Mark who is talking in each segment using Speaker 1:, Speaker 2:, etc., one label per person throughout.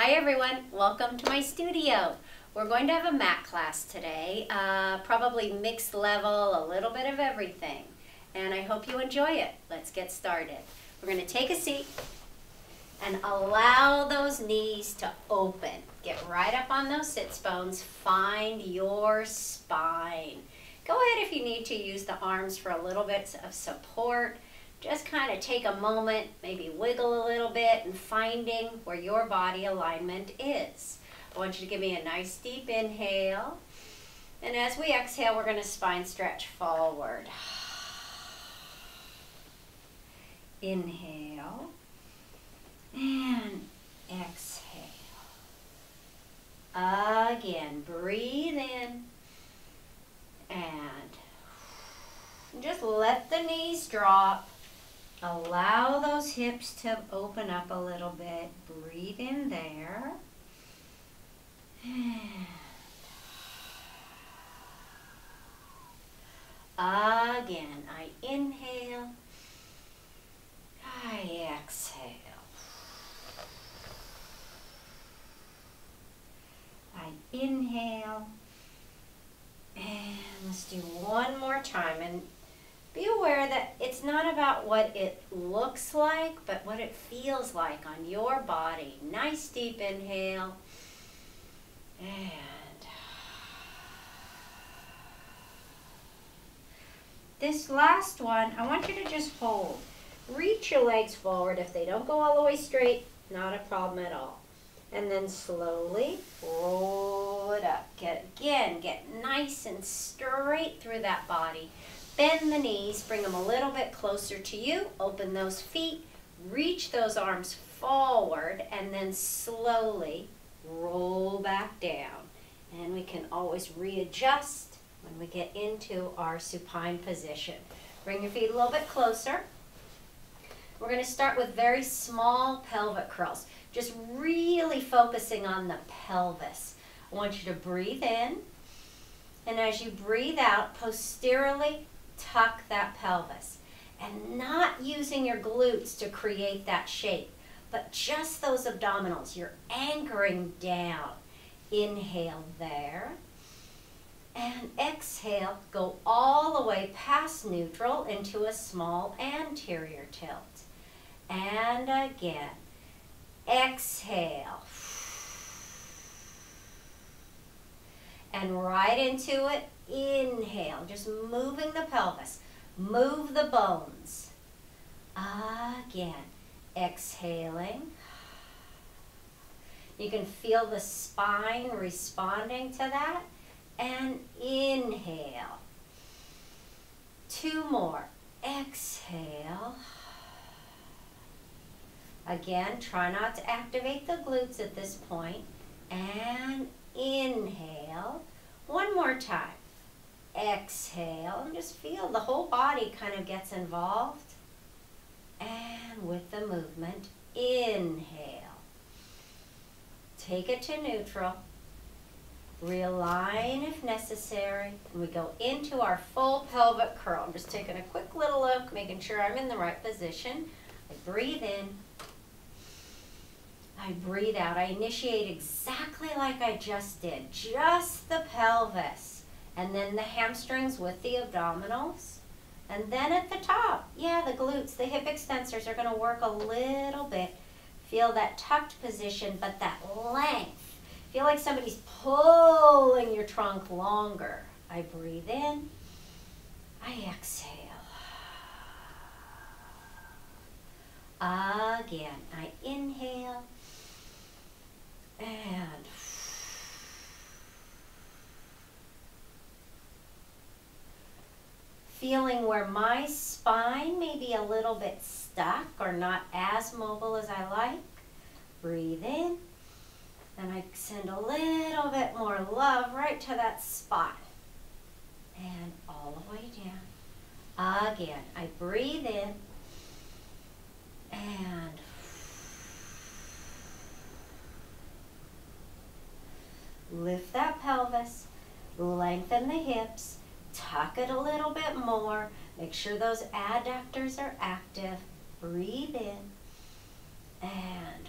Speaker 1: Hi everyone, welcome to my studio. We're going to have a mat class today, probably mixed level, a little bit of everything. And I hope you enjoy it. Let's get started. We're going to take a seat and allow those knees to open. Get right up on those sits bones. Find your spine. Go ahead if you need to use the arms for a little bit of support. Just kind of take a moment, maybe wiggle a little bit and finding where your body alignment is. I want you to give me a nice deep inhale. And as we exhale, we're going to spine stretch forward. Inhale and exhale. Again, breathe in and just let the knees drop. Allow those hips to open up a little bit. Breathe in there. And again, I inhale. I exhale. I inhale. And let's do one more time. And be aware that it's not about what it looks like, but what it feels like on your body. Nice deep inhale. And this last one, I want you to just hold. Reach your legs forward. If they don't go all the way straight, not a problem at all. And then slowly roll it up. Get nice and straight through that body. Bend the knees, bring them a little bit closer to you. Open those feet, reach those arms forward, and then slowly roll back down. And we can always readjust when we get into our supine position. Bring your feet a little bit closer. We're going to start with very small pelvic curls, just really focusing on the pelvis. I want you to breathe in, and as you breathe out, posteriorly tuck that pelvis. And not using your glutes to create that shape, but just those abdominals. You're anchoring down. Inhale there. And exhale, go all the way past neutral into a small anterior tilt. And again, exhale. And right into it, inhale, just moving the pelvis. Move the bones. Again, exhaling. You can feel the spine responding to that. And inhale. Two more. Exhale. Again, try not to activate the glutes at this point. And inhale. One more time. Exhale. And just feel the whole body kind of gets involved. And with the movement, inhale. Take it to neutral. Realign if necessary. And we go into our full pelvic curl. I'm just taking a quick little look, making sure I'm in the right position. I breathe in. I breathe out. I initiate exactly like I just did. Just the pelvis. And then the hamstrings with the abdominals. And then at the top, yeah, the glutes, the hip extensors are going to work a little bit. Feel that tucked position, but that length. Feel like somebody's pulling your trunk longer. I breathe in. I exhale. Again, I inhale. And feeling where my spine may be a little bit stuck or not as mobile as I like. Breathe in. And I send a little bit more love right to that spot. And all the way down. Again, I breathe in. And lift that pelvis. Lengthen the hips. Tuck it a little bit more. Make sure those adductors are active. Breathe in. And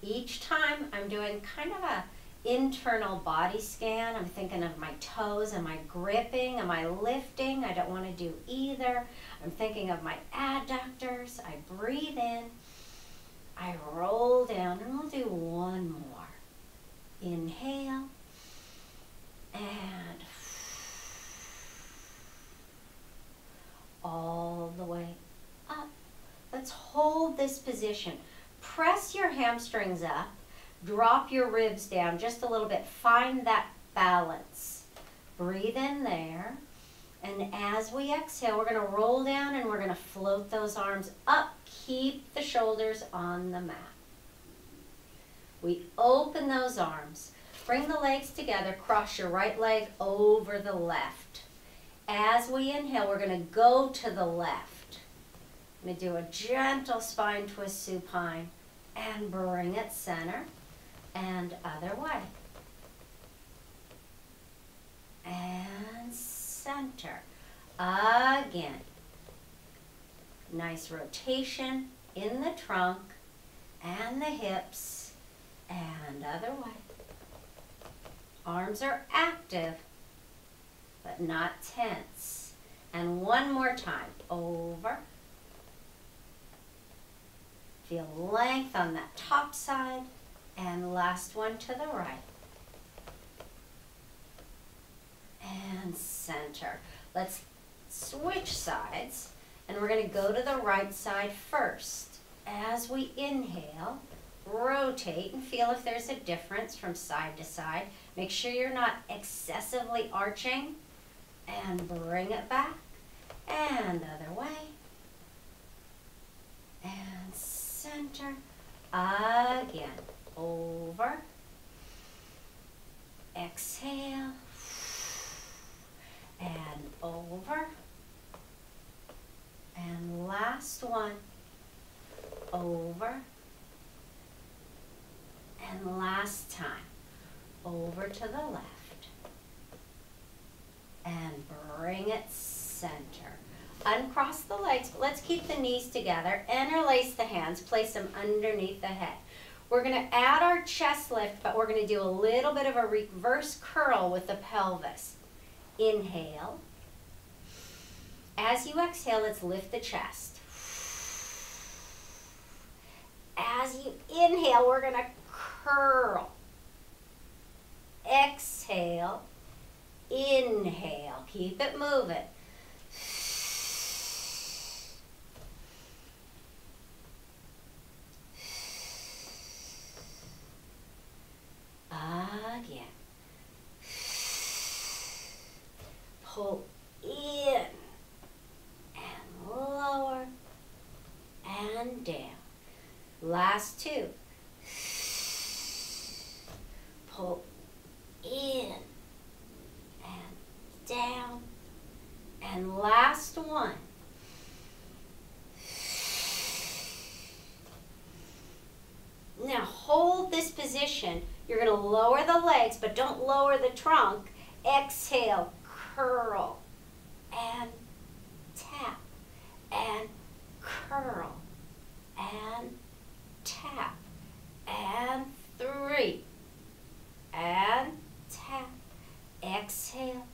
Speaker 1: Each time I'm doing kind of a internal body scan. I'm thinking of my toes. Am I gripping? Am I lifting? I don't want to do either. I'm thinking of my adductors. I breathe in. I roll down, and we'll do one more. Inhale. And all the way up. Let's hold this position. Press your hamstrings up. Drop your ribs down just a little bit. Find that balance. Breathe in there. And as we exhale, we're going to roll down and we're going to float those arms up. Keep the shoulders on the mat. We open those arms. Bring the legs together. Cross your right leg over the left. As we inhale, we're going to go to the left. I'm going to do a gentle spine twist supine and bring it center. And other way. And center. Again. Nice rotation in the trunk and the hips. And other way. Arms are active, but not tense. And one more time. Over. Feel length on that top side. And last one to the right. And center. Let's switch sides. And we're going to go to the right side first. As we inhale, rotate and feel if there's a difference from side to side. Make sure you're not excessively arching. And bring it back. And other way. And center. Again. Over. Exhale. And over. And last one. Over. And last time. Over to the left. And bring it center. Uncross the legs, but let's keep the knees together. Interlace the hands. Place them underneath the head. We're going to add our chest lift, but we're going to do a little bit of a reverse curl with the pelvis. Inhale. As you exhale, let's lift the chest. As you inhale, we're going to curl. Exhale. Inhale. Keep it moving. Again. Pull in and lower and down. Last two. Pull in and down. And last one. Now hold this position. You're going to lower the legs, but don't lower the trunk. Exhale, curl, and tap, and curl, and tap, and 3, and tap. Exhale,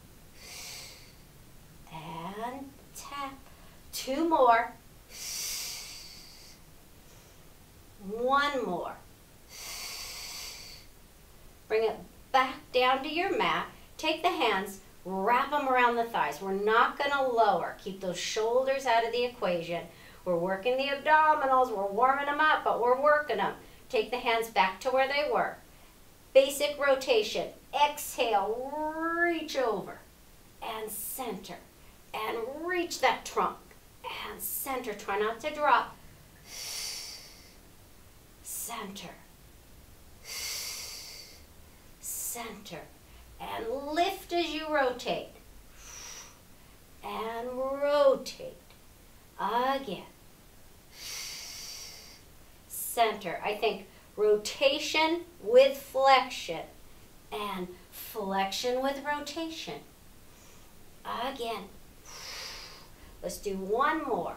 Speaker 1: and tap. 2 more. 1 more. Bring it back down to your mat. Take the hands, wrap them around the thighs. We're not going to lower. Keep those shoulders out of the equation. We're working the abdominals. We're warming them up, but we're working them. Take the hands back to where they were. Basic rotation. Exhale, reach over and center. And reach that trunk and center. Try not to drop. Center. Center. And lift as you rotate. And rotate. Again. Center. I think rotation with flexion. And flexion with rotation. Again. Let's do 1 more.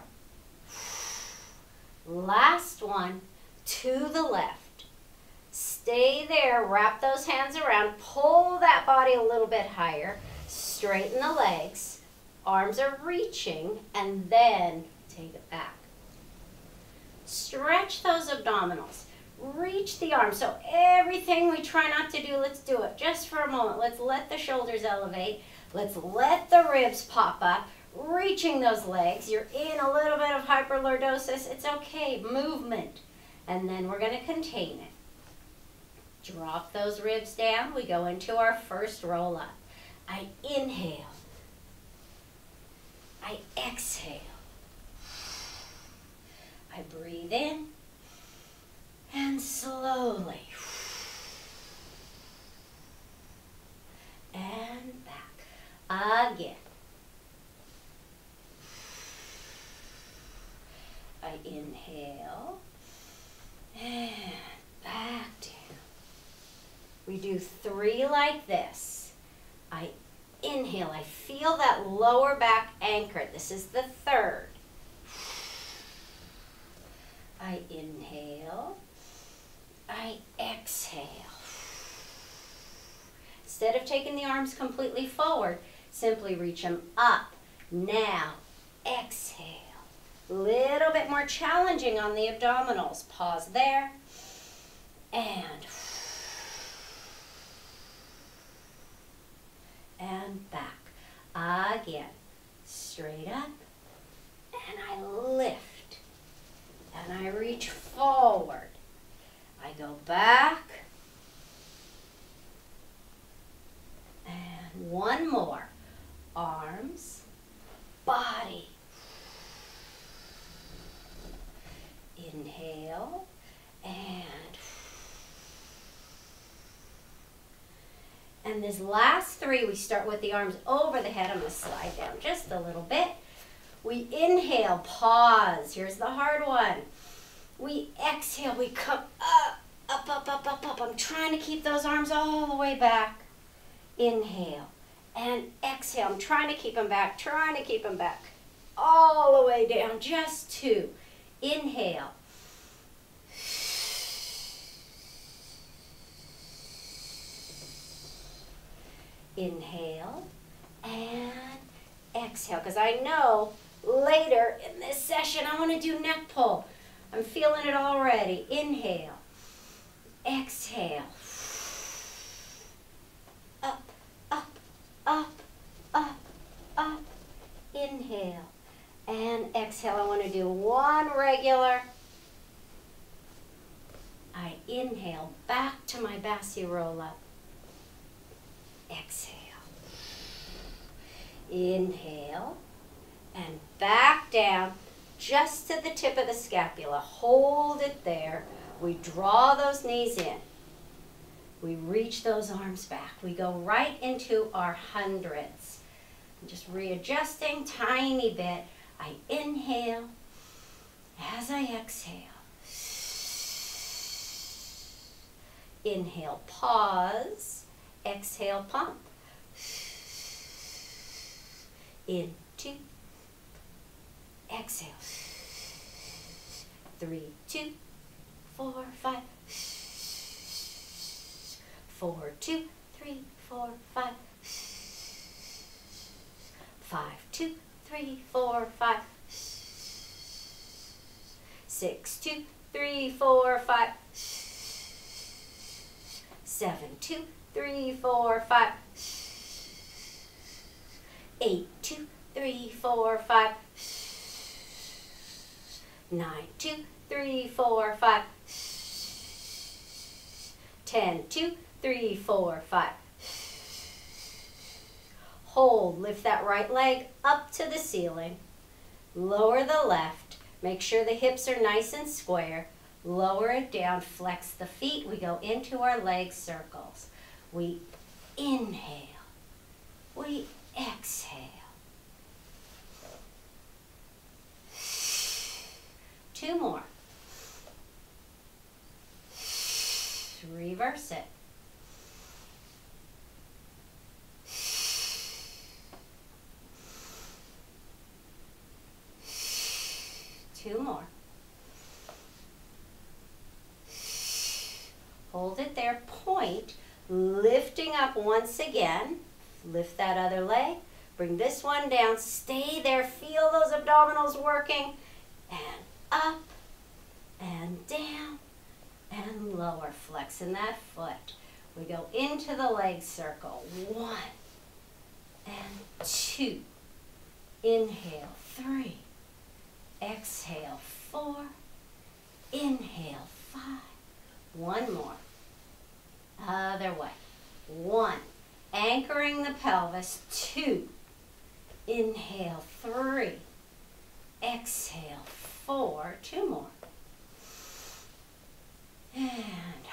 Speaker 1: Last one. To the left. Stay there, wrap those hands around, pull that body a little bit higher, straighten the legs, arms are reaching, and then take it back. Stretch those abdominals. Reach the arms. So everything we try not to do, let's do it just for a moment. Let's let the shoulders elevate. Let's let the ribs pop up. Reaching those legs. You're in a little bit of hyperlordosis. It's okay. Movement. And then we're going to contain it. Drop those ribs down. We go into our first roll up. I inhale. I exhale. I breathe in and slowly and back again. I inhale and back down. We do 3 like this. I inhale. I feel that lower back anchored. This is the 3rd. I inhale. I exhale. Instead of taking the arms completely forward, simply reach them up. Now, exhale. Little bit more challenging on the abdominals. Pause there. And back. Again. Straight up. And I lift. And I reach forward. I go back. And one more. Arms, body. Inhale and this last 3, we start with the arms over the head. I'm going to slide down just a little bit. We inhale, pause. Here's the hard one. We exhale, we come up, up, up, up, up, up. I'm trying to keep those arms all the way back. Inhale and exhale. I'm trying to keep them back, all the way down. Just 2. Inhale. Inhale and exhale, because I know later in this session I want to do neck pull. I'm feeling it already. Inhale, exhale, up, up, up, up, up. Inhale and exhale. I want to do 1 regular. I inhale back to my Bassi roll up. Exhale. Inhale and back down just to the tip of the scapula. Hold it there. We draw those knees in. We reach those arms back. We go right into our hundreds. I'm just readjusting tiny bit. I inhale as I exhale. Inhale, pause. Exhale, pump. In, 2. Exhale. 3, 2, 4, 5. 4, 2, 3, 4, 5. 5, 2, 3, 4, 5. 6, 2, 3, 4, 5. 7, 2, 3, 4, 5. 8, 2, 3, 4, 5. 9, 2, 3, 4, 5. 10, 2, 3, 4, 5. Hold, lift that right leg up to the ceiling. Lower the left. Make sure the hips are nice and square. Lower it down, flex the feet. We go into our leg circles. We inhale. We exhale. 2 more. Reverse it. 2 more. Hold it there, point, lifting up once again. Lift that other leg, bring this one down, stay there, feel those abdominals working, and up, and down, and lower, flexing that foot. We go into the leg circle, 1 and 2, inhale, 3, exhale, 4, inhale, 5, one more, other way, 1, anchoring the pelvis, 2, inhale, 3, exhale, 4, 2 more, and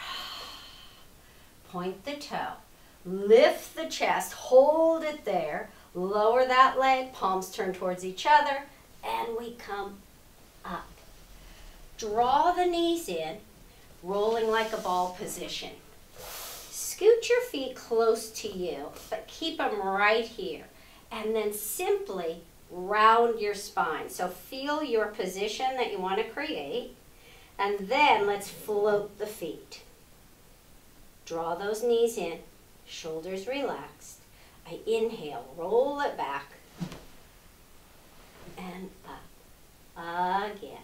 Speaker 1: point the toe, lift the chest, hold it there, lower that leg, palms turn towards each other, and we come up. Draw the knees in, rolling like a ball position. Scoot your feet close to you, but keep them right here. And then simply round your spine. So feel your position that you want to create. And then let's float the feet. Draw those knees in, shoulders relaxed. I inhale, roll it back, and up. Again.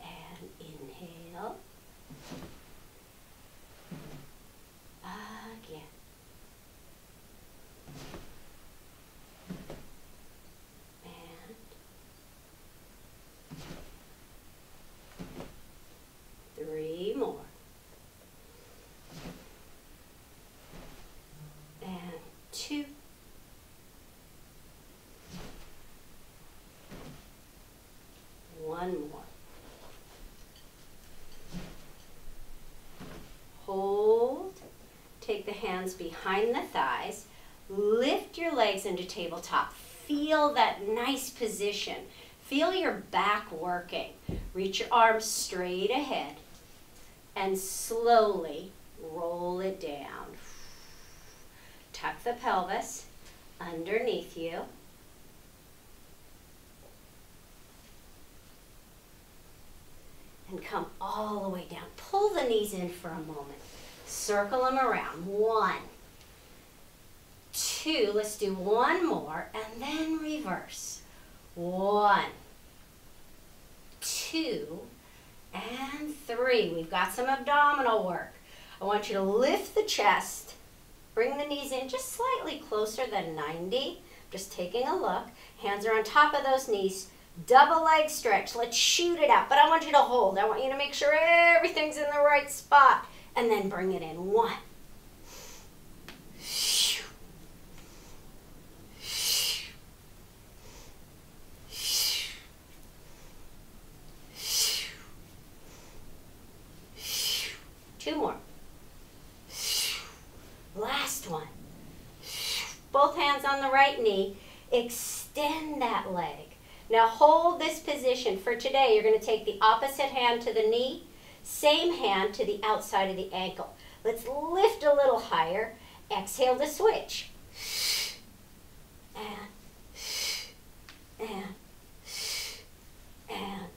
Speaker 1: And inhale. Again. And 3 more. And 2. One more. Hold. Take the hands behind the thighs. Lift your legs into tabletop. Feel that nice position. Feel your back working. Reach your arms straight ahead and slowly roll it down. Tuck the pelvis underneath you. And come all the way down. Pull the knees in for a moment. Circle them around. 1, 2. Let's do one more and then reverse. 1, 2, and 3. We've got some abdominal work. I want you to lift the chest. Bring the knees in just slightly closer than 90. Just taking a look. Hands are on top of those knees. Double leg stretch. Let's shoot it out. But I want you to hold. I want you to make sure everything's in the right spot. And then bring it in. 1. 2 more. Last one. Both hands on the right knee. Extend that leg. Now hold this position. For today, you're going to take the opposite hand to the knee, same hand to the outside of the ankle. Let's lift a little higher. Exhale to switch. And, and, and,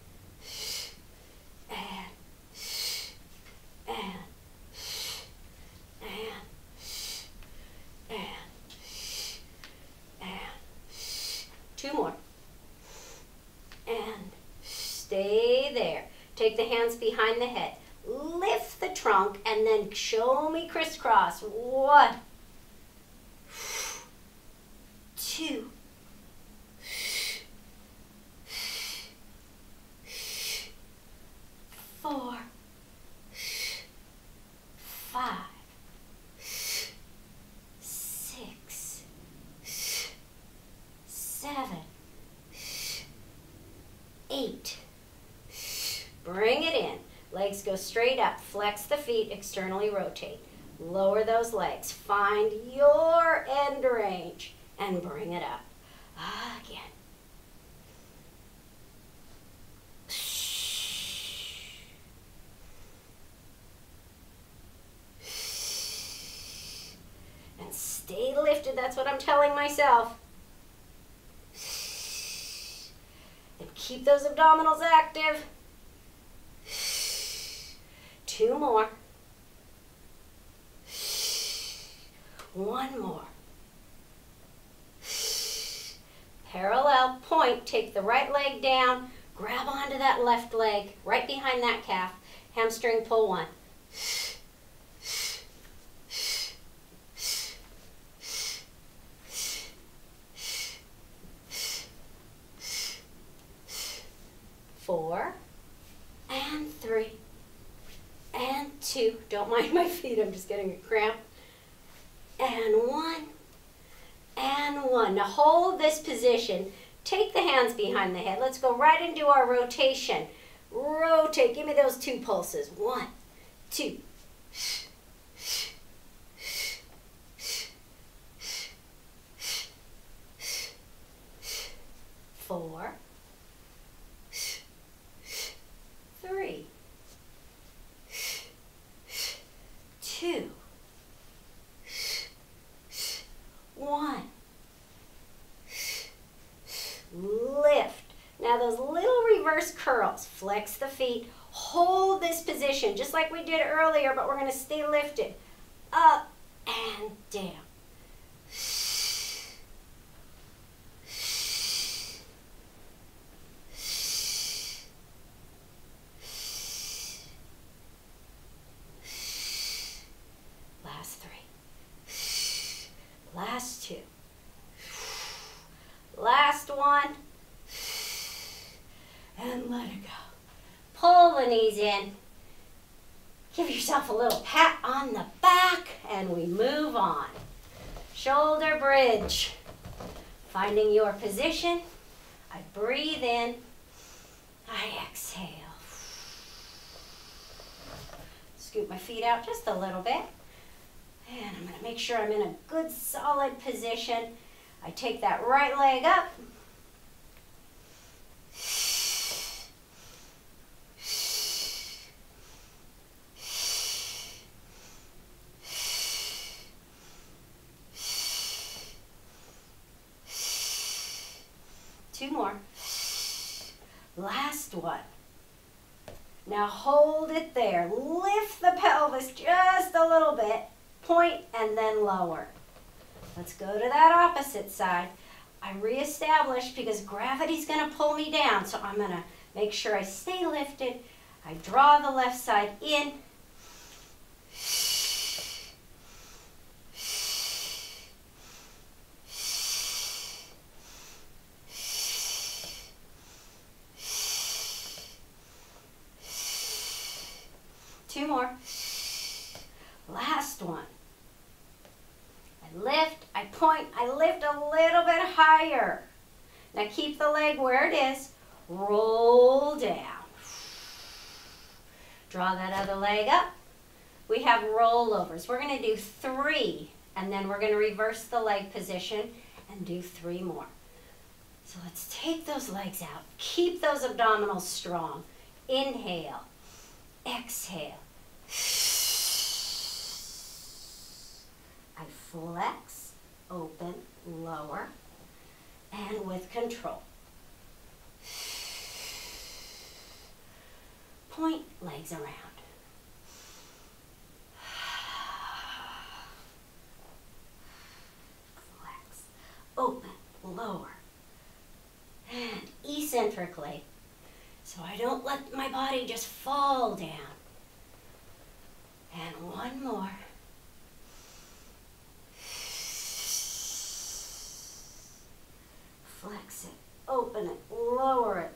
Speaker 1: and, and, and, and. 2 more. And stay there. Take the hands behind the head. Lift the trunk and then show me crisscross. 1, 2, 4, 5, 6, 7, 8. Bring it in. Legs go straight up. Flex the feet, externally rotate. Lower those legs. Find your end range and bring it up. Again. And stay lifted. That's what I'm telling myself. And keep those abdominals active. 2 more. 1 more. Parallel, point, take the right leg down, grab onto that left leg, right behind that calf, hamstring pull 1. 4, and 3, and 2. Don't mind my feet, I'm just getting a cramp. And 1, and 1. Now hold this position. Take the hands behind the head. Let's go right into our rotation. Rotate. Give me those 2 pulses. 1, 2. 4, 3, 2, 1. Lift. Now those little reverse curls. Flex the feet. Hold this position just like we did earlier, but we're going to stay lifted. Up and down. Last 3. Last 2. Last 1. And let it go. Pull the knees in. Give yourself a little pat on the back and we move on. Shoulder bridge. Finding your position. I breathe in. I exhale. Scoop my feet out just a little bit. And I'm going to make sure I'm in a good solid position. I take that right leg up. Two more. Last one. Now hold it there. Lift the pelvis just a little bit. Point and then lower. Let's go to that opposite side. I reestablish because gravity's going to pull me down. So I'm going to make sure I stay lifted. I draw the left side in. Two more. Last one. I lift, I point, I lift a little bit higher. Now keep the leg where it is. Roll down. Draw that other leg up. We have rollovers. We're going to do 3, and then we're going to reverse the leg position and do 3 more. So let's take those legs out. Keep those abdominals strong. Inhale. Exhale. I flex, open, lower, and with control. Point, legs around. Flex, open, lower, and eccentrically, so I don't let my body just fall down. And one more. Flex it, open it, lower it,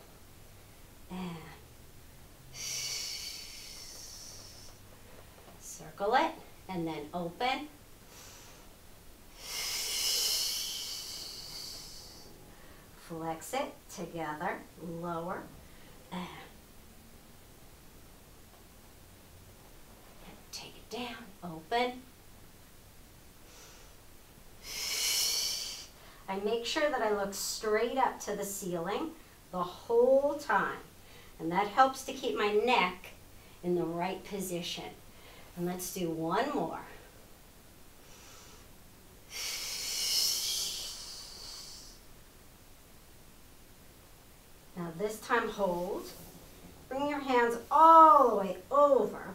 Speaker 1: and circle it, and then open. Flex it together, lower, and take it down, open. I make sure that I look straight up to the ceiling the whole time. And that helps to keep my neck in the right position. And let's do one more. Now this time hold. Bring your hands all the way over.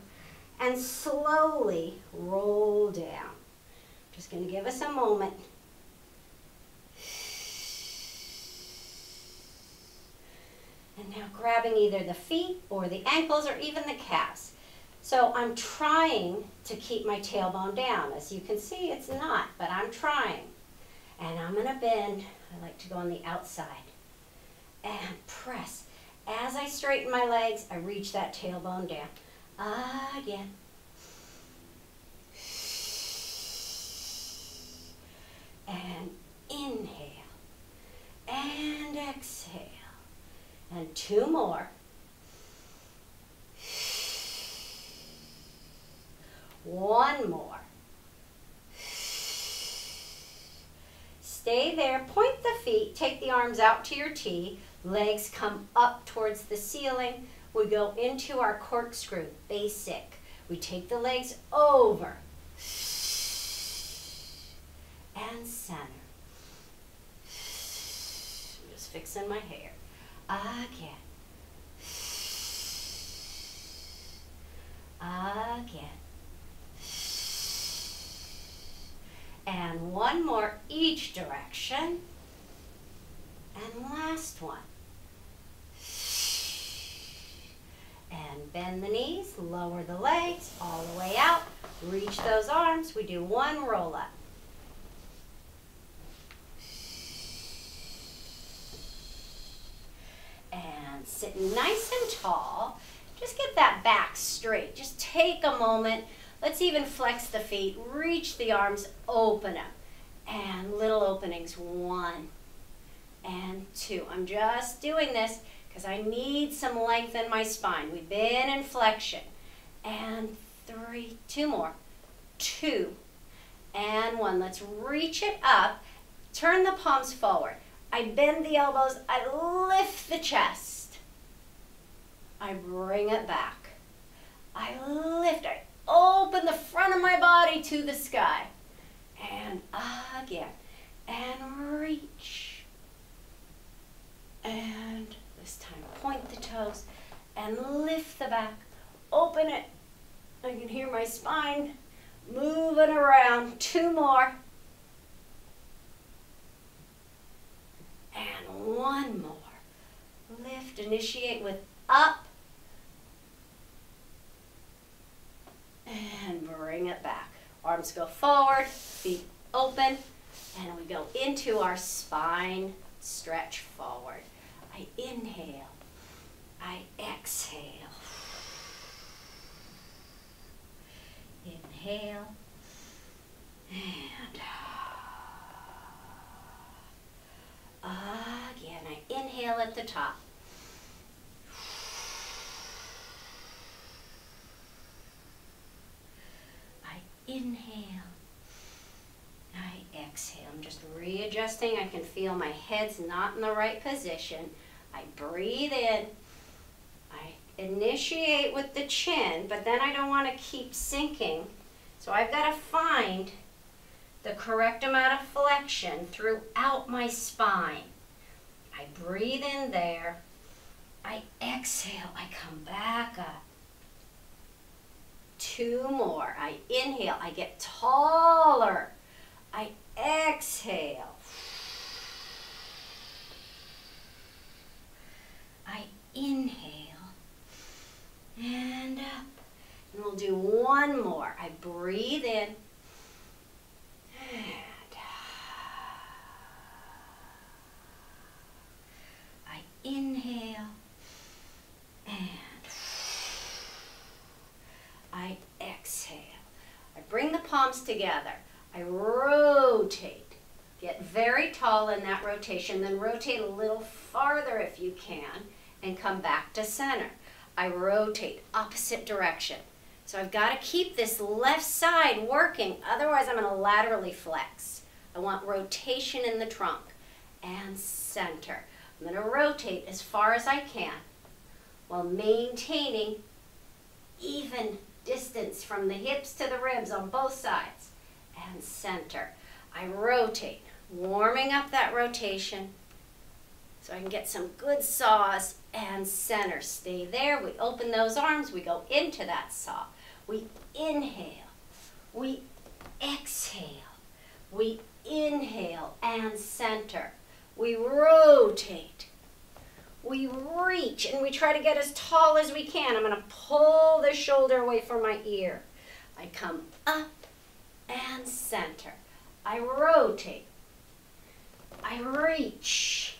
Speaker 2: and slowly roll down. Just going to give us a moment. And now grabbing either the feet or the ankles or even the calves. So I'm trying to keep my tailbone down. As you can see, it's not, but I'm trying. And I'm going to bend. I like to go on the outside. And press. As I straighten my legs, I reach that tailbone down. Again. And inhale. And exhale. And 2 more. One more. Stay there. Point the feet. Take the arms out to your T. Legs come up towards the ceiling. We go into our corkscrew, basic. We take the legs over. And center. I'm just fixing my hair. Again. Again. And one more each direction. And last one. And bend the knees, lower the legs, all the way out. Reach those arms. We do one roll up. And sitting nice and tall. Just get that back straight. Just take a moment. Let's even flex the feet. Reach the arms, open them. And little openings. 1 and 2. I'm just doing this because I need some length in my spine. We've been in flexion. And 3, 2 more. 2 and 1. Let's reach it up. Turn the palms forward. I bend the elbows. I lift the chest. I bring it back. I lift. I open the front of my body to the sky. And again. And reach. And this time point the toes. And lift the back. Open it. I can hear my spine moving around. 2 more. And 1 more. Lift, initiate with up. And bring it back. Arms go forward, feet open, and we go into our spine stretch forward. I inhale. I exhale. Inhale. And again, I inhale at the top. I inhale. I exhale. I'm just readjusting. I can feel my head's not in the right position. I breathe in. I initiate with the chin, but then I don't want to keep sinking. So I've got to find the correct amount of flexion throughout my spine. I breathe in there. I exhale. I come back up. 2 more. I inhale. I get taller. I exhale. I inhale. And up. And we'll do 1 more. I breathe in. And I inhale. And I exhale. I bring the palms together. I rotate. Get very tall in that rotation, then rotate a little farther if you can, and come back to center. I rotate opposite direction. So I've got to keep this left side working, otherwise I'm going to laterally flex. I want rotation in the trunk and center. I'm going to rotate as far as I can while maintaining even distance from the hips to the ribs on both sides. And center. I rotate, warming up that rotation so I can get some good saws, and center. Stay there. We open those arms. We go into that saw. We inhale. We exhale. We inhale and center. We rotate. We reach and we try to get as tall as we can. I'm going to pull the shoulder away from my ear. I come up and center. I rotate. I reach.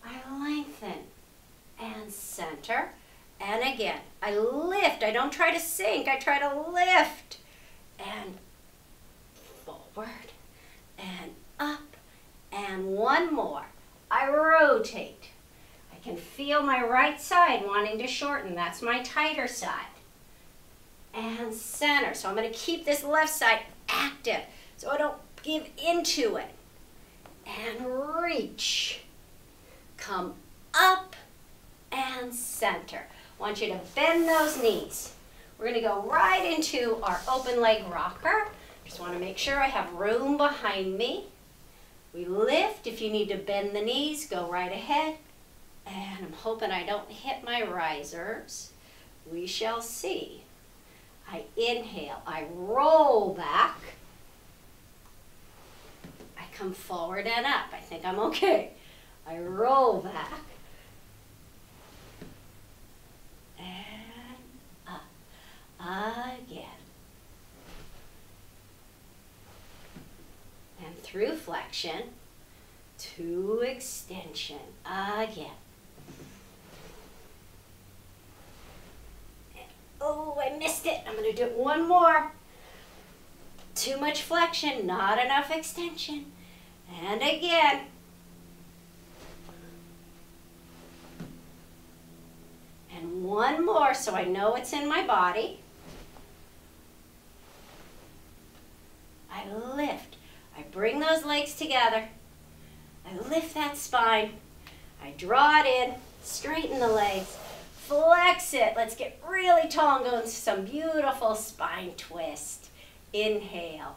Speaker 2: I lengthen and center. And again, I lift. I don't try to sink. I try to lift. And forward and up. And one more. I rotate. I can feel my right side wanting to shorten. That's my tighter side. And center. So I'm going to keep this left side active so I don't give into it. And reach. Come up and center. I want you to bend those knees. We're going to go right into our open leg rocker. Just want to make sure I have room behind me. We lift. If you need to bend the knees, go right ahead. And I'm hoping I don't hit my risers. We shall see. I inhale. I roll back. I come forward and up. I think I'm okay. I roll back. And up. Again. And through flexion to extension. Again. Oh, I missed it. I'm going to do it one more. Too much flexion, not enough extension. And again. And one more so I know it's in my body. I lift. I bring those legs together. I lift that spine. I draw it in, straighten the legs. Flex it. Let's get really tall and go into some beautiful spine twist. Inhale.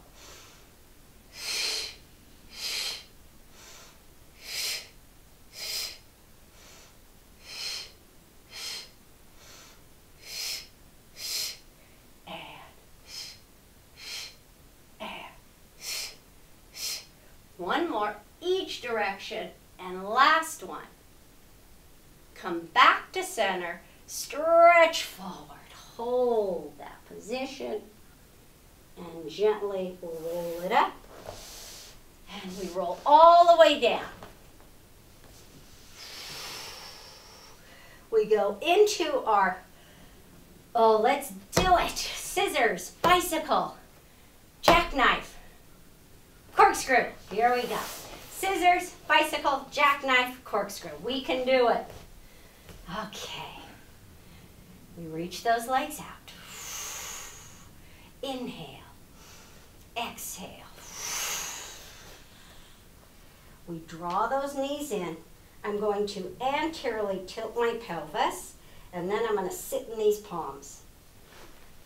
Speaker 2: One more, each direction, and last one. Come back to center, stretch forward, hold that position, and gently roll it up. And we roll all the way down. We go into our, oh, let's do it. Scissors, bicycle, jackknife, corkscrew. Here we go. Scissors, bicycle, jackknife, corkscrew. We can do it. Okay. We reach those legs out. Inhale. Exhale. We draw those knees in. I'm going to anteriorly tilt my pelvis, and then I'm going to sit in these palms.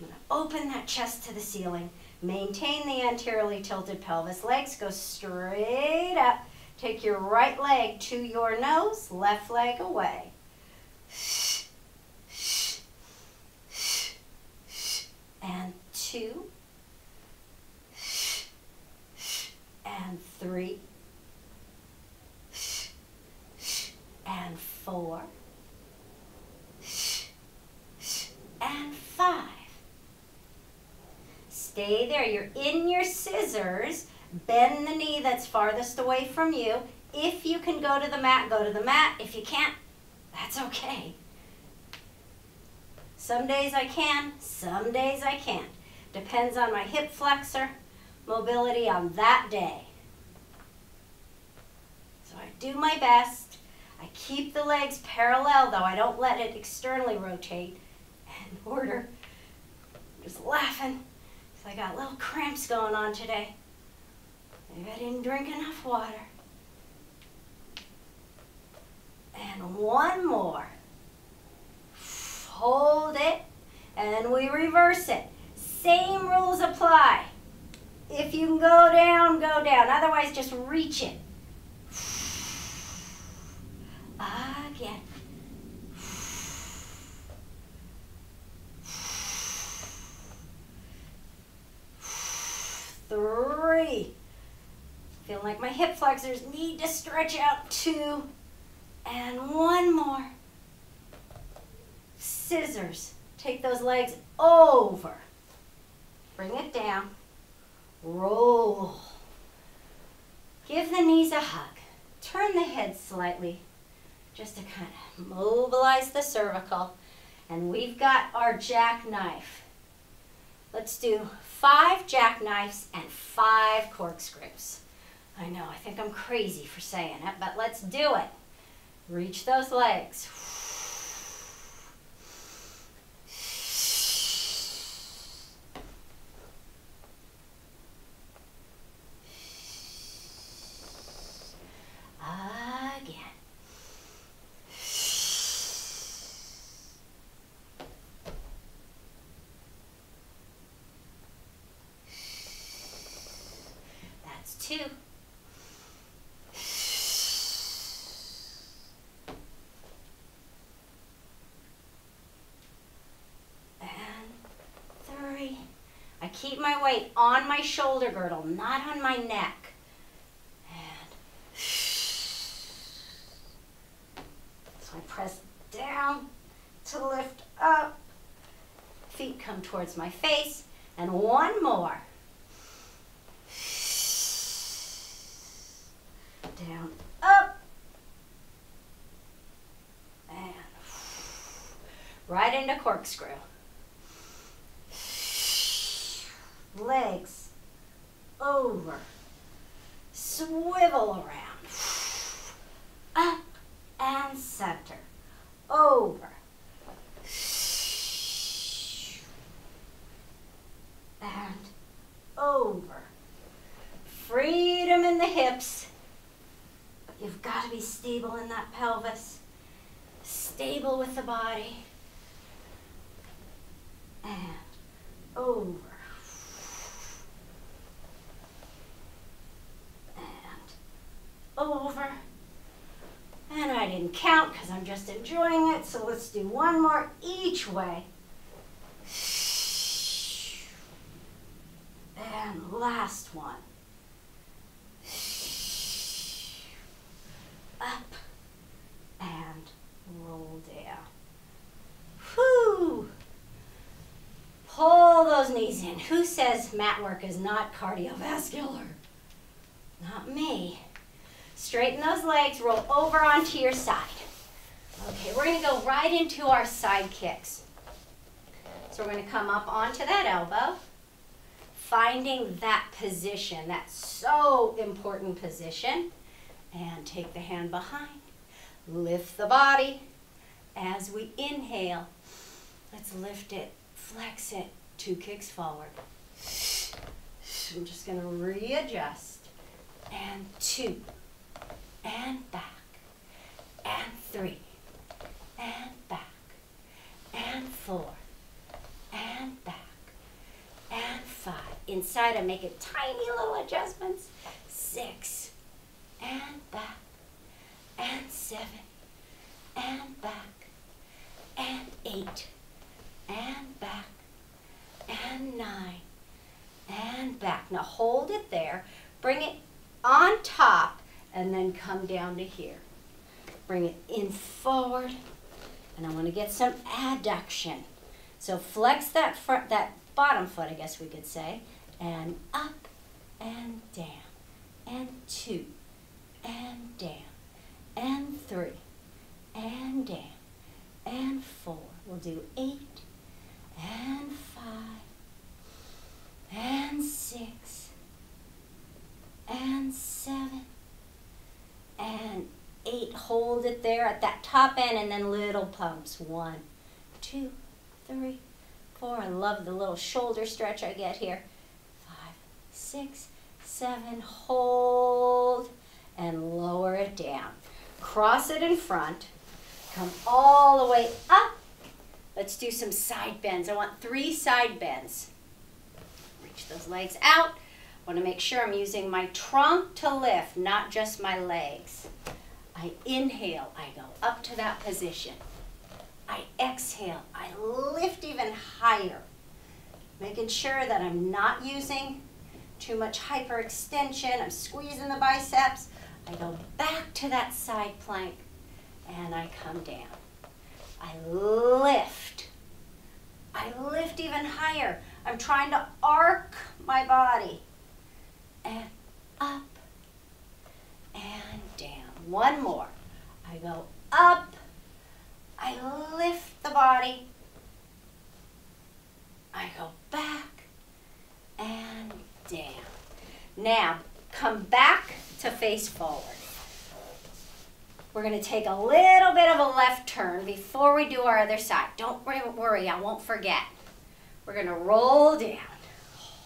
Speaker 2: I'm going to open that chest to the ceiling. Maintain the anteriorly tilted pelvis. Legs go straight up. Take your right leg to your nose, left leg away. And 2. And 3. And 4. And 5. Stay there. You're in your scissors. Bend the knee that's farthest away from you. If you can go to the mat, go to the mat. If you can't, that's okay. Some days I can, some days I can't. Depends on my hip flexor mobility on that day. So I do my best. I keep the legs parallel, though. I don't let it externally rotate. In order, I'm just laughing. I got little cramps going on today. Maybe I didn't drink enough water. And one more. Hold it, and we reverse it. Same rules apply. If you can go down, go down. Otherwise, just reach it. Again. 3. Feel like my hip flexors need to stretch out. 2. And 1 more. Scissors. Take those legs over. Bring it down. Roll. Give the knees a hug. Turn the head slightly just to kind of mobilize the cervical. And we've got our jackknife. Let's do 5 jackknifes and 5 corkscrews. I know, I think I'm crazy for saying it, but let's do it. Reach those legs. Again. That's 2. I keep my weight on my shoulder girdle, not on my neck. And so I press down to lift up. Feet come towards my face. And 1 more. Down, up. And right into corkscrew. Legs over, swivel around, up and center, over, and over. Freedom in the hips, but you've got to be stable in that pelvis, stable with the body, and over. Over, and I didn't count because I'm just enjoying it, so let's do 1 more each way. And last one. Up and roll down. Whew. Pull those knees in. Who says mat work is not cardiovascular? Not me. Straighten those legs, roll over onto your side. Okay, we're going to go right into our side kicks. So we're going to come up onto that elbow, finding that position, that so important position, and take the hand behind. Lift the body. As we inhale, let's lift it, flex it, 2 kicks forward. I'm just going to readjust. And 2. And back, and 3, and back, and 4, and back, and 5. Inside, I make it tiny little adjustments. 6, and back, and 7, and back, and 8, and back, and 9, and back. Now hold it there, bring it on top, and then come down to here. Bring it in forward, and I want to get some adduction. So flex that front, that bottom foot, I guess we could say, and up and down, and 2, and down, and 3, and down, and 4. We'll do 8, and 5, and 6, and 7, and 8. Hold it there at that top end, and then little pumps. 1, 2, 3, 4. I love the little shoulder stretch I get here. 5, 6, 7. Hold and lower it down. Cross it in front. Come all the way up. Let's do some side bends. I want 3 side bends. Reach those legs out. I want to make sure I'm using my trunk to lift, not just my legs. I inhale, I go up to that position. I exhale, I lift even higher. Making sure that I'm not using too much hyperextension. I'm squeezing the biceps. I go back to that side plank and I come down. I lift. I lift even higher. I'm trying to arc my body. And up and down. One more. I go up. I lift the body. I go back and down. Now, come back to face forward. We're going to take a little bit of a left turn before we do our other side. Don't worry, I won't forget. We're going to roll down.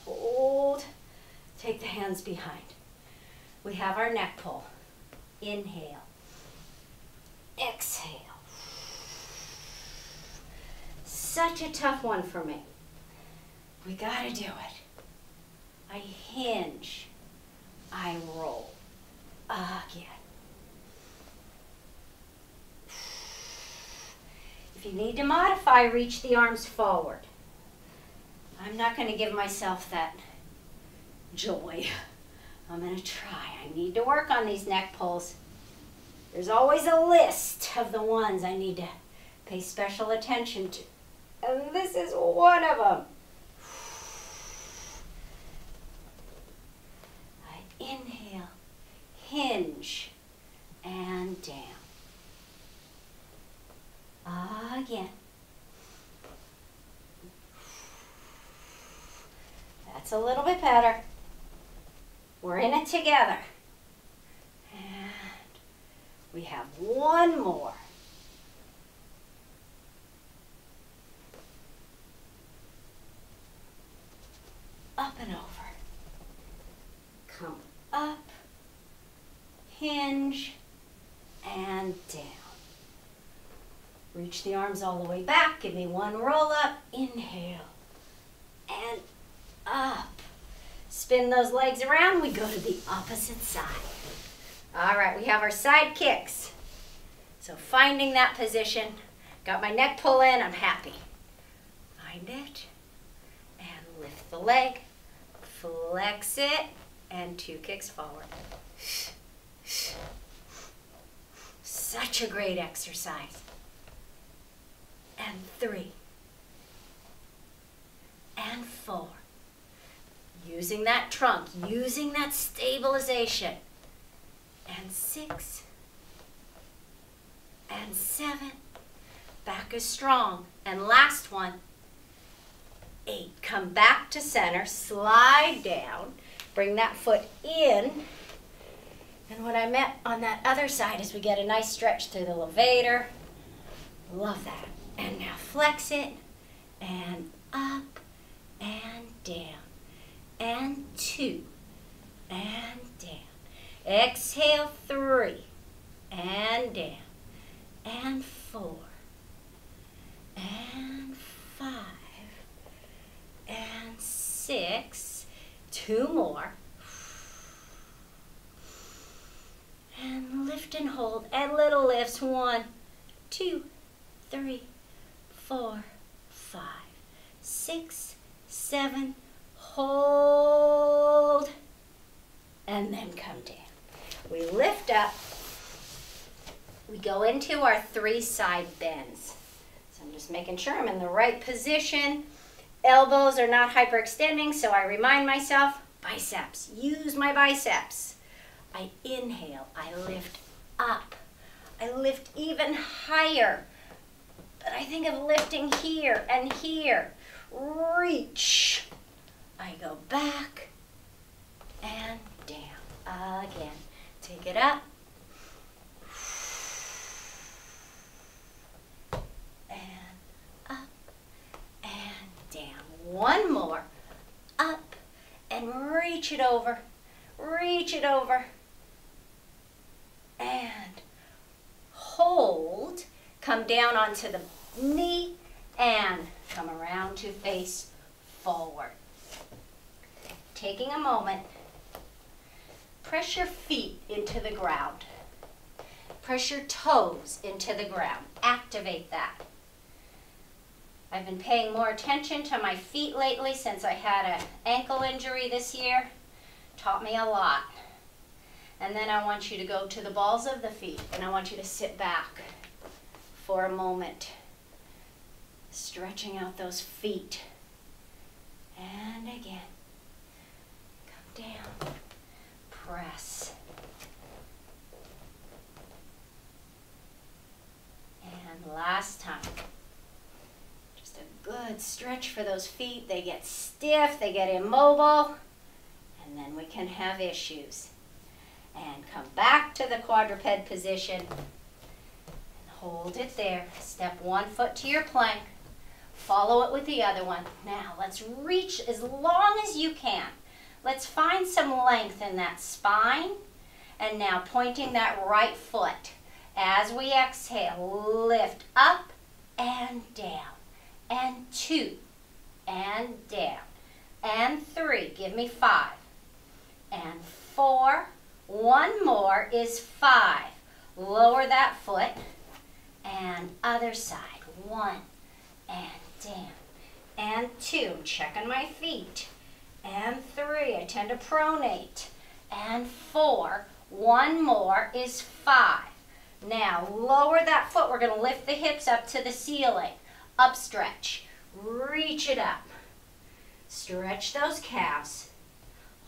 Speaker 2: Hold. Take the hands behind. We have our neck pull. Inhale. Exhale. Such a tough one for me. We got to do it. I hinge. I roll. Again. If you need to modify, reach the arms forward. I'm not going to give myself that joy. I'm going to try. I need to work on these neck pulls. There's always a list of the ones I need to pay special attention to. And this is one of them. I inhale, hinge, and down. Again. That's a little bit better. We're in it together. And we have one more. Up and over. Come up, hinge, and down. Reach the arms all the way back. Give me one roll up. Inhale. And up. Spin those legs around. We go to the opposite side. All right, we have our side kicks. So finding that position. Got my neck pull in. I'm happy. Find it. And lift the leg. Flex it. And 2 kicks forward. Such a great exercise. And 3, and 4. Using that trunk, using that stabilization. And 6, and 7. Back is strong. And last one, 8. Come back to center, slide down, bring that foot in. And what I meant on that other side is we get a nice stretch through the levator. Love that. And now flex it, and up, and down, and 2, and down. Exhale, 3, and down, and 4, and 5, and 6. 2 more. And lift and hold, and little lifts. 1, 2, 3, 4, 5, 6, 7, hold, and then come down. We lift up. We go into our 3 side bends. So I'm just making sure I'm in the right position. Elbows are not hyperextending, so I remind myself, biceps, use my biceps. I inhale, I lift up. I lift even higher. But I think of lifting here and here. Reach. I go back and down. Again. Take it up. And up and down. One more. Up and reach it over. Reach it over. And hold. Come down onto the knee and come around to face forward. Taking a moment, press your feet into the ground. Press your toes into the ground. Activate that. I've been paying more attention to my feet lately since I had an ankle injury this year. Taught me a lot. And then I want you to go to the balls of the feet, and I want you to sit back for a moment, stretching out those feet. And again, come down, press. And last time. Just a good stretch for those feet. They get stiff, they get immobile, and then we can have issues. And come back to the quadruped position. And hold it there. Step one foot to your plank. Follow it with the other one. Now let's reach as long as you can. Let's find some length in that spine. And now pointing that right foot. As we exhale, lift up and down. And 2. And down. And 3. Give me 5. And 4. One more is 5. Lower that foot. And other side. 1. And down. And 2. I'm checking my feet. And 3. I tend to pronate. And 4. One more is 5. Now lower that foot. We're going to lift the hips up to the ceiling. Up stretch. Reach it up. Stretch those calves.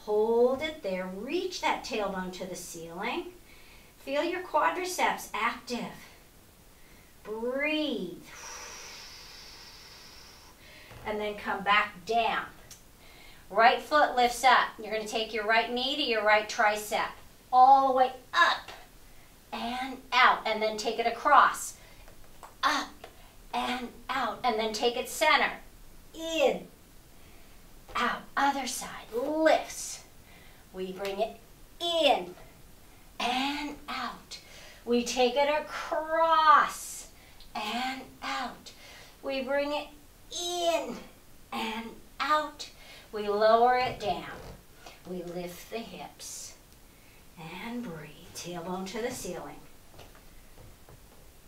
Speaker 2: Hold it there. Reach that tailbone to the ceiling. Feel your quadriceps active. Breathe. And then come back down. Right foot lifts up. You're going to take your right knee to your right tricep. All the way up and out. And then take it across. Up and out. And then take it center. In. Out. Other side. Lifts. We bring it in and out. We take it across and out. We bring it in and out. We lower it down. We lift the hips and breathe. Tailbone to the ceiling.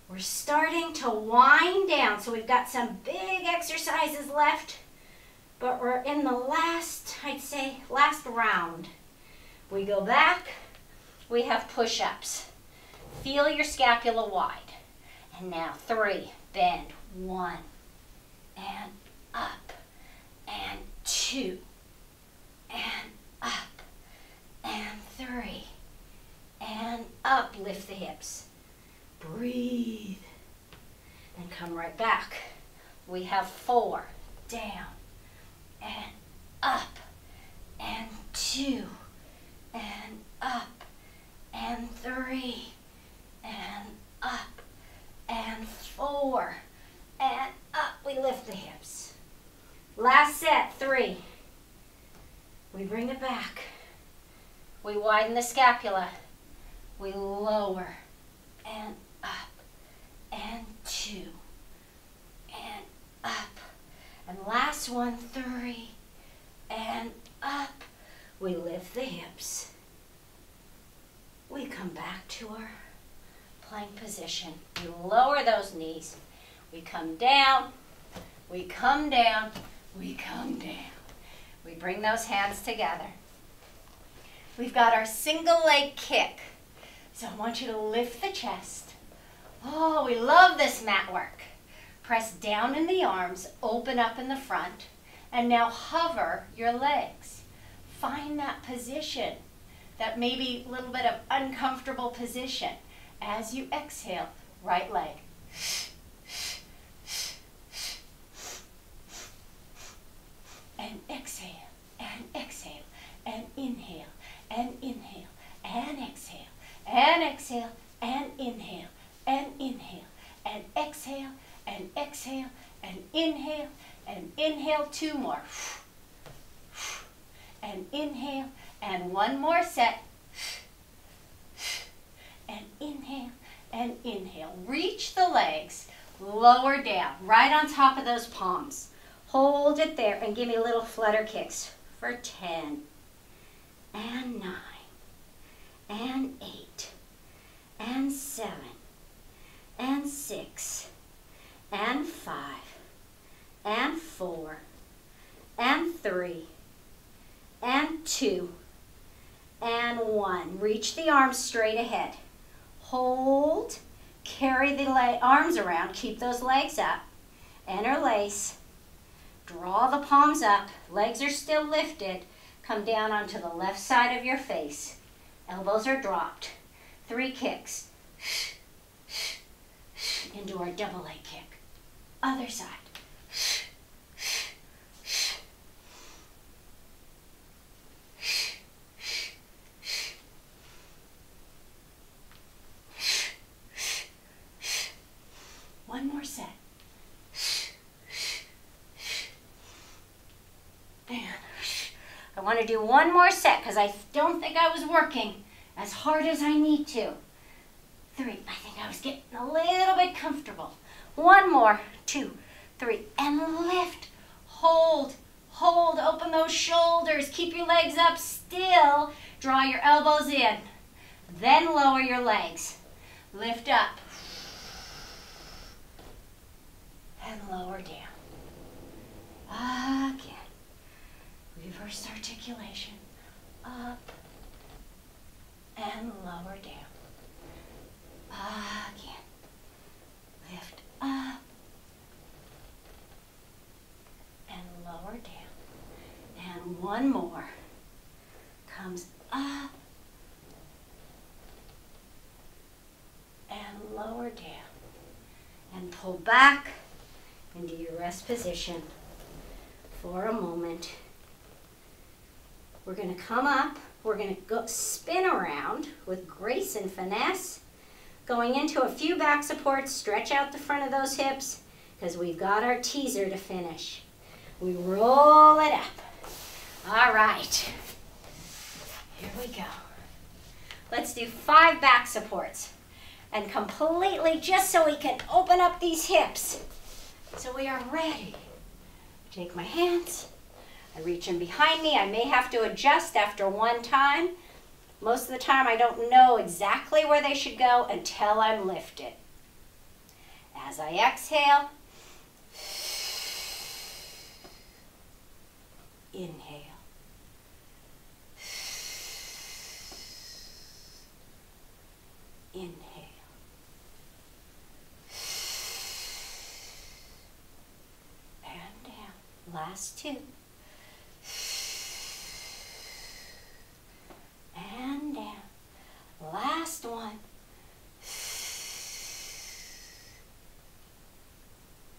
Speaker 2: We're starting to wind down, so we've got some big exercises left, but we're in the last, I'd say, last round. We go back, we have push-ups. Feel your scapula wide. And now 3, bend, 1, and up, and 2, and up, and 3, and up. Lift the hips. Breathe. And come right back. We have 4, down, and up, and 2, and up, and 3, and up, and 4, and up. We lift the hips. Last set, 3. We bring it back. We widen the scapula. We lower, and up, and 2, and up. And last one, 3, and up. We lift the hips. We come back to our plank position. We lower those knees. We come down. We come down. We come down. We bring those hands together. We've got our single leg kick. So I want you to lift the chest. Oh, we love this mat work. Press down in the arms, open up in the front, and now hover your legs. Find that position, that maybe little bit of uncomfortable position. As you exhale, right leg. And exhale, and exhale, and inhale, and inhale, and exhale, and exhale, and inhale, and inhale, and exhale, and exhale, and inhale, and inhale. 2 more. And inhale, and 1 more set. And inhale, and inhale. Reach the legs, lower down, right on top of those palms. Hold it there, and give me little flutter kicks for 10, and 9, and 8, and 7, and 6, and 5, and 4, and 3, and 2, and 1. Reach the arms straight ahead. Hold. Carry the arms around. Keep those legs up. Interlace. Draw the palms up. Legs are still lifted. Come down onto the left side of your face. Elbows are dropped. 3 kicks. Into our double leg kick. Other side. One more set. And I want to do one more set because I don't think I was working as hard as I need to. 3. I think I was getting a little bit comfortable. 1 more. 2, 3. And lift. Hold. Hold. Open those shoulders. Keep your legs up still. Draw your elbows in. Then lower your legs. Lift up. And lower down. Again. Reverse articulation. Up and lower down. Again. Lift up and lower down. And 1 more. Comes up and lower down. And pull back into your rest position for a moment. We're going to come up. We're going to go spin around with grace and finesse. Going into a few back supports. Stretch out the front of those hips because we've got our teaser to finish. We roll it up. All right. Here we go. Let's do 5 back supports. And completely, just so we can open up these hips. So we are ready. Take my hands. I reach in behind me. I may have to adjust after 1 time. Most of the time I don't know exactly where they should go until I'm lifted. As I exhale, inhale. Inhale. And down. Last 2. And down. Last 1.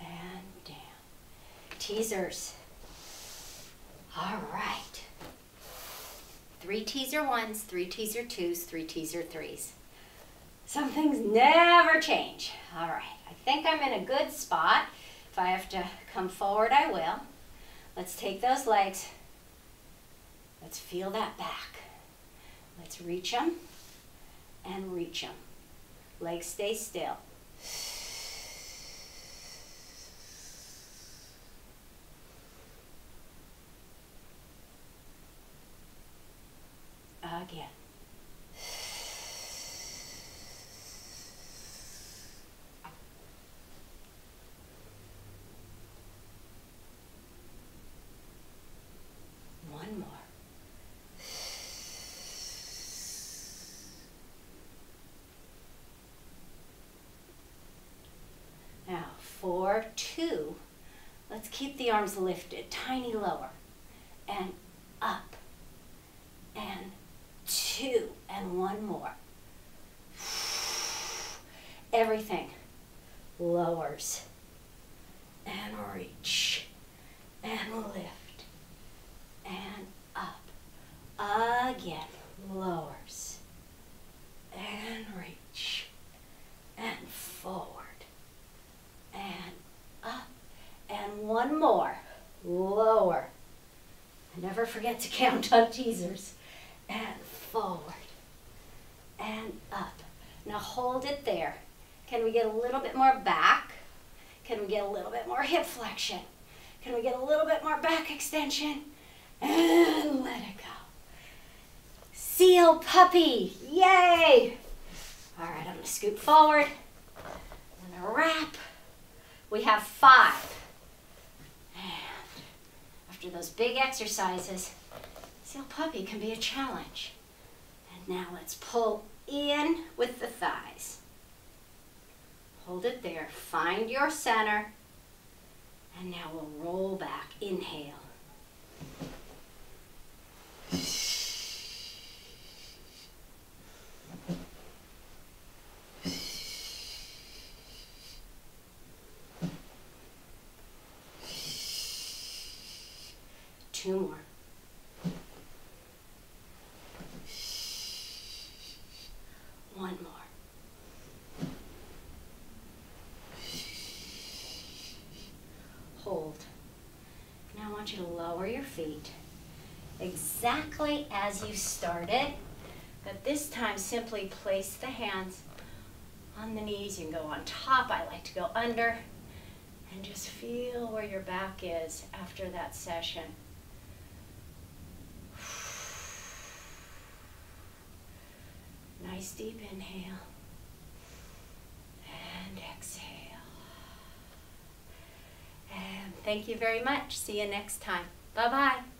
Speaker 2: And down. Teasers. All right. 3 teaser 1s, 3 teaser 2s, 3 teaser 3s. Some things never change. All right. I think I'm in a good spot. If I have to come forward, I will. Let's take those legs. Let's feel that back. Let's reach them and reach them. Legs stay still. Again. One more. Now, for 2, let's keep the arms lifted, tiny lower, and up, and 2, and 1 more. Everything lowers, and reach, and lift, and up. Again, lowers, and reach, and forward, and up, and 1 more, lower. Never forget to count on teasers, and forward, and up. Now hold it there. Can we get a little bit more back? Can we get a little bit more hip flexion? Can we get a little bit more back extension? And let it go. Seal puppy, yay! All right, I'm gonna scoot forward. I'm gonna wrap. We have 5. And after those big exercises, seal puppy can be a challenge. Now let's pull in with the thighs. Hold it there. Find your center. And now we'll roll back. Inhale. Two more. One more. Hold. Now I want you to lower your feet exactly as you started, but this time simply place the hands on the knees. You can go on top. I like to go under, and just feel where your back is after that session. Nice deep inhale and exhale. And thank you very much. See you next time. Bye-bye.